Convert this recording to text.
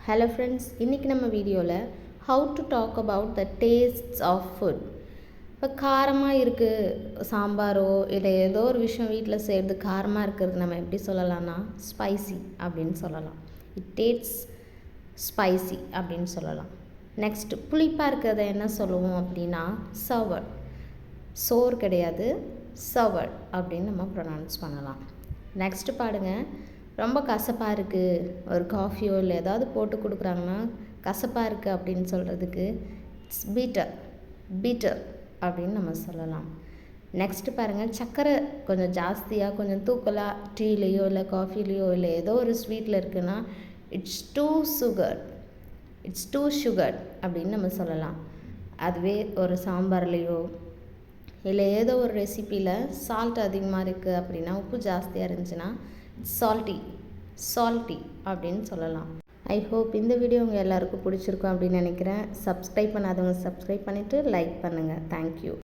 Hello friends, இன்றைக்கி நம்ம வீடியோவில் how to talk about the tastes of food. இப்போ காரமாக இருக்குது சாம்பாரோ இல்லை ஏதோ ஒரு விஷயம் வீட்டில் செய்கிறது காரமாக இருக்கிறது நம்ம எப்படி சொல்லலாம்னா ஸ்பைசி அப்படின்னு சொல்லலாம். இட் டேஸ்ட்ஸ் ஸ்பைசி அப்படின்னு சொல்லலாம். நெக்ஸ்ட் புளிப்பாக இருக்கிறத என்ன சொல்லுவோம் அப்படின்னா சவர். சோர் கிடையாது, சவர் அப்படின்னு நம்ம ப்ரொனவுன்ஸ் பண்ணலாம். நெக்ஸ்ட் பாருங்கள், ரொம்ப கசப்பாக இருக்குது, ஒரு காஃபியோ இல்லை ஏதாவது போட்டு கொடுக்குறாங்கன்னா கசப்பாக இருக்குது அப்படின்னு சொல்கிறதுக்கு இட்ஸ் பீட்டர், பீட்டர் அப்படின்னு நம்ம சொல்லலாம். நெக்ஸ்ட்டு பாருங்கள், சர்க்கரை கொஞ்சம் ஜாஸ்தியாக கொஞ்சம் தூக்கலாக டீலேயோ இல்லை காஃபிலேயோ இல்லை ஏதோ ஒரு ஸ்வீட்டில் இருக்குன்னா it's too sugar, it's too sugar அப்படின்னு நம்ம சொல்லலாம். அதுவே ஒரு சாம்பார்லேயோ இல்லை ஏதோ ஒரு ரெசிப்பியில் சால்ட் அதிகமாக இருக்குது அப்படின்னா, உப்பு ஜாஸ்தியாக இருந்துச்சுன்னா சால்ட்டி, சால்ட்டி அப்படின்னு சொல்லலாம். ஐ ஹோப் இந்த வீடியோ உங்கள் எல்லாருக்கும் பிடிச்சிருக்கும் அப்படின்னு நினைக்கிறேன். சப்ஸ்கிரைப் பண்ணாதவங்க சப்ஸ்கிரைப் பண்ணிவிட்டு லைக் பண்ணுங்கள். தேங்க்யூ.